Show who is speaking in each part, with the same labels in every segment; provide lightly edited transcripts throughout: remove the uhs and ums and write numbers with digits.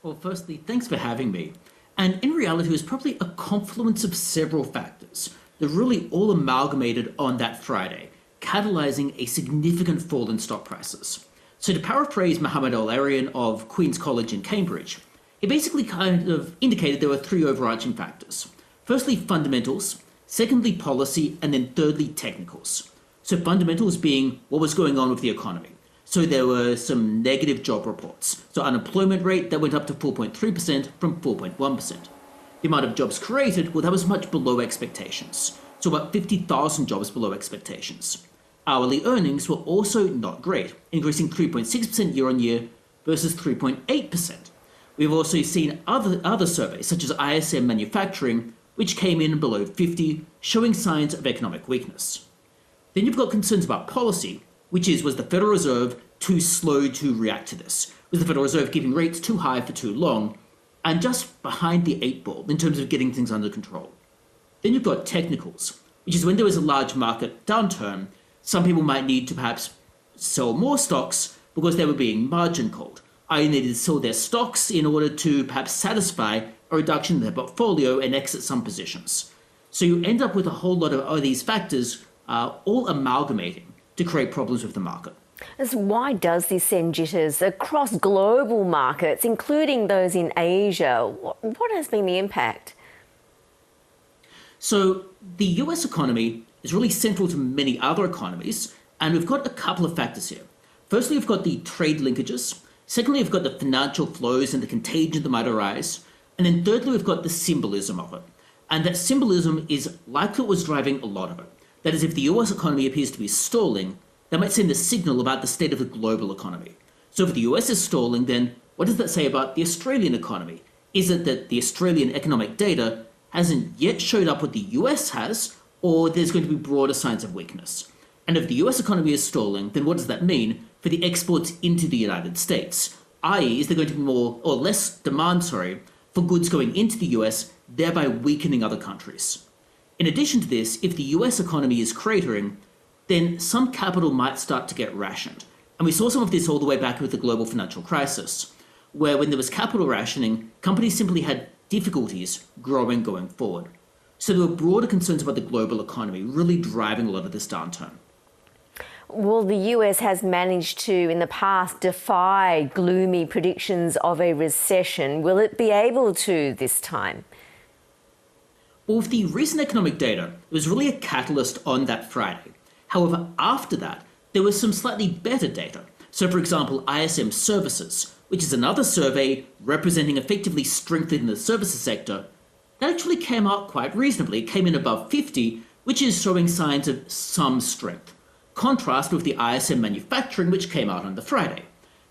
Speaker 1: Well, firstly, thanks for having me. And in reality, it was probably a confluence of several factors that really all amalgamated on that Friday, catalyzing a significant fall in stock prices. So, to paraphrase Muhammad Al-Arian of Queen's College in Cambridge, he basically kind of indicated there were three overarching factors. Firstly, fundamentals, secondly, policy, and then thirdly, technicals. So, fundamentals being what was going on with the economy. So there were some negative job reports. So unemployment rate that went up to 4.3% from 4.1%. The amount of jobs created, well, that was much below expectations. So about 50,000 jobs below expectations. Hourly earnings were also not great, increasing 3.6% year on year versus 3.8%. We've also seen other surveys, such as ISM manufacturing, which came in below 50, showing signs of economic weakness. Then you've got concerns about policy, which was the Federal Reserve too slow to react to this? Was the Federal Reserve keeping rates too high for too long? And just behind the eight ball in terms of getting things under control. Then you've got technicals, which is when there is a large market downturn, some people might need to perhaps sell more stocks because they were being margin called. I needed to sell their stocks in order to perhaps satisfy a reduction in their portfolio and exit some positions. So you end up with a whole lot of these factors all amalgamating to create problems with the market.
Speaker 2: So why does this send jitters across global markets, including those in Asia? What has been the impact?
Speaker 1: So the US economy is really central to many other economies, and we've got a couple of factors here. Firstly, we've got the trade linkages. Secondly, we've got the financial flows and the contagion that might arise. And then thirdly, we've got the symbolism of it. And that symbolism is likely what was driving a lot of it. That is, if the US economy appears to be stalling, that might send a signal about the state of the global economy. So if the US is stalling, then what does that say about the Australian economy? Is it that the Australian economic data hasn't yet showed up what the US has, or there's going to be broader signs of weakness? And if the US economy is stalling, then what does that mean for the exports into the United States? I.e., is there going to be more or less demand, for goods going into the US, thereby weakening other countries? In addition to this, if the US economy is cratering, then some capital might start to get rationed. And we saw some of this all the way back with the global financial crisis, where when there was capital rationing, companies simply had difficulties growing going forward. So there were broader concerns about the global economy really driving a lot of this downturn.
Speaker 2: Well, the US has managed to, in the past, defy gloomy predictions of a recession. Will it be able to this time?
Speaker 1: Well, with the recent economic data, it was really a catalyst on that Friday. However, after that, there was some slightly better data. So, for example, ISM Services, which is another survey representing effectively strength in the services sector, that actually came out quite reasonably. It came in above 50, which is showing signs of some strength. Contrast with the ISM Manufacturing, which came out on the Friday.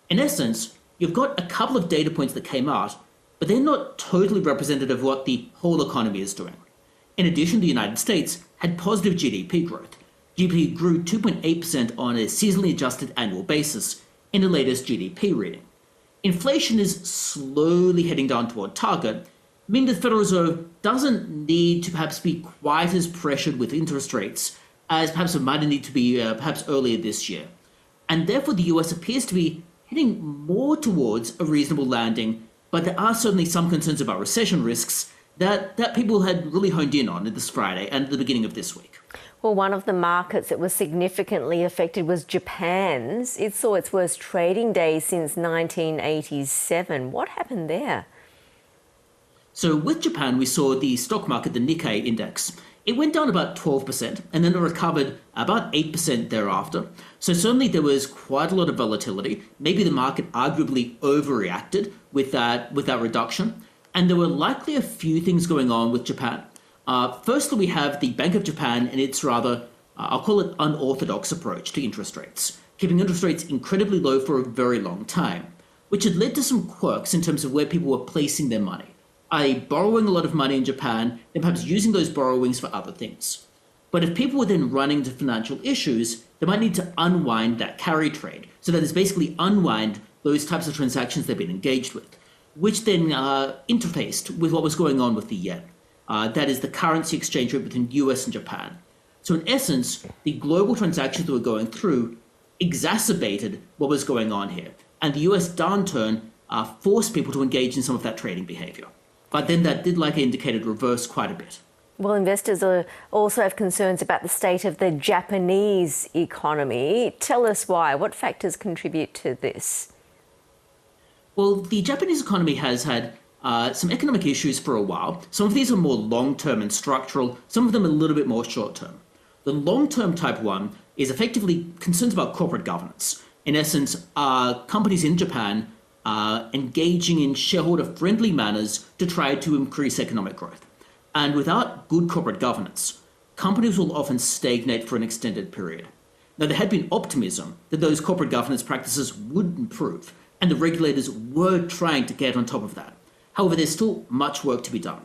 Speaker 1: In essence, you've got a couple of data points that came out, but they're not totally representative of what the whole economy is doing. In addition, the United States had positive GDP growth. GDP grew 2.8% on a seasonally adjusted annual basis in the latest GDP reading. Inflation is slowly heading down toward target, meaning the Federal Reserve doesn't need to perhaps be quite as pressured with interest rates as perhaps it might need to be perhaps earlier this year. And therefore, the US appears to be heading more towards a reasonable landing, but there are certainly some concerns about recession risks that people had really honed in on this Friday and at the beginning of this week.
Speaker 2: Well, one of the markets that was significantly affected was Japan's. It saw its worst trading day since 1987. What happened there?
Speaker 1: So with Japan, we saw the stock market, the Nikkei index, it went down about 12%, and then it recovered about 8% thereafter. So certainly there was quite a lot of volatility. Maybe the market arguably overreacted with that reduction. And there were likely a few things going on with Japan. Firstly, we have the Bank of Japan and its rather, I'll call it unorthodox approach to interest rates, keeping interest rates incredibly low for a very long time, which had led to some quirks in terms of where people were placing their money, i.e. borrowing a lot of money in Japan and perhaps using those borrowings for other things. But if people were then running into financial issues, they might need to unwind that carry trade. So that is basically unwind those types of transactions they've been engaged with, which then interfaced with what was going on with the yen. That is the currency exchange rate between US and Japan. So in essence, the global transactions that were going through exacerbated what was going on here. And the US downturn forced people to engage in some of that trading behavior. But then that did, like I indicated, reverse quite a bit.
Speaker 2: Well, investors also have concerns about the state of the Japanese economy. Tell us why. What factors contribute to this?
Speaker 1: Well, the Japanese economy has had some economic issues for a while. Some of these are more long-term and structural. Some of them a little bit more short-term. The long-term type one is effectively concerns about corporate governance. In essence, companies in Japan are engaging in shareholder-friendly manners to try to increase economic growth. And without good corporate governance, companies will often stagnate for an extended period. Now, there had been optimism that those corporate governance practices would improve, and the regulators were trying to get on top of that. However, there's still much work to be done.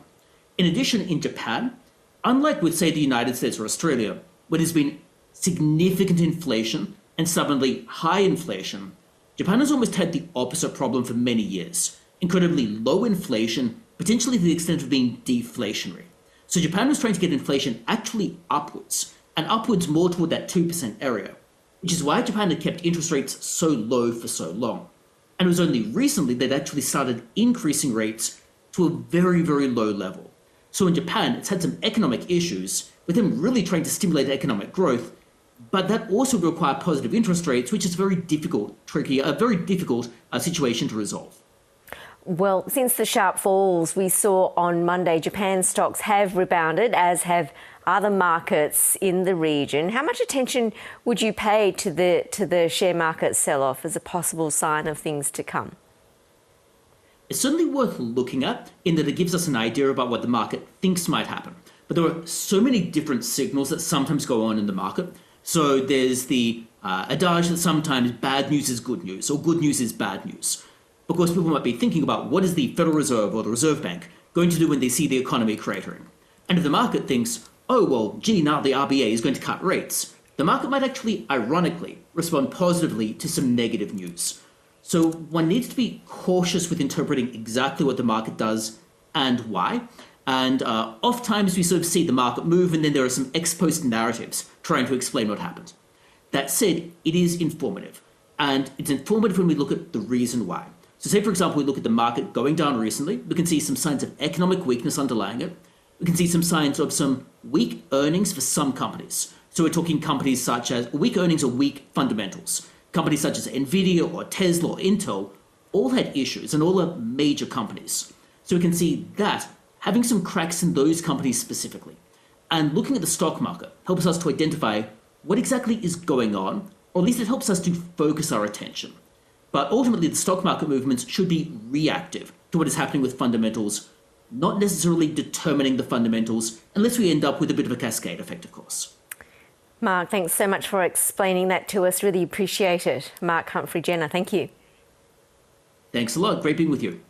Speaker 1: In addition, in Japan, unlike with, say, the United States or Australia, where there's been significant inflation and suddenly high inflation, Japan has almost had the opposite problem for many years. Incredibly low inflation, potentially to the extent of being deflationary. So Japan was trying to get inflation actually upwards, and upwards more toward that 2% area, which is why Japan had kept interest rates so low for so long. And it was only recently they'd actually started increasing rates to a very, very low level. So in Japan, it's had some economic issues, with them really trying to stimulate economic growth, but that also would require positive interest rates, which is a very difficult situation to resolve.
Speaker 2: Well, since the sharp falls we saw on Monday, Japan stocks have rebounded, as have other markets in the region. How much attention would you pay to the share market sell-off as a possible sign of things to come?
Speaker 1: It's certainly worth looking at in that it gives us an idea about what the market thinks might happen. But there are so many different signals that sometimes go on in the market. So there's the adage that sometimes bad news is good news, or good news is bad news. Of course, people might be thinking about what is the Federal Reserve or the Reserve Bank going to do when they see the economy cratering. And if the market thinks, oh, well, gee, now the RBA is going to cut rates, the market might actually, ironically, respond positively to some negative news. So one needs to be cautious with interpreting exactly what the market does and why. And oftentimes we sort of see the market move and then there are some ex post narratives trying to explain what happened. That said, it is informative. And it's informative when we look at the reason why. So say, for example, we look at the market going down recently. We can see some signs of economic weakness underlying it. We can see some signs of some weak earnings for some companies. So we're talking companies such as weak earnings or weak fundamentals. Companies such as Nvidia or Tesla or Intel all had issues and all are major companies. So we can see that having some cracks in those companies specifically. And looking at the stock market helps us to identify what exactly is going on, or at least it helps us to focus our attention. But ultimately, the stock market movements should be reactive to what is happening with fundamentals, not necessarily determining the fundamentals, unless we end up with a bit of a cascade effect, of course.
Speaker 2: Mark, thanks so much for explaining that to us. Really appreciate it. Mark Humphery-Jenner, thank you.
Speaker 1: Thanks a lot. Great being with you.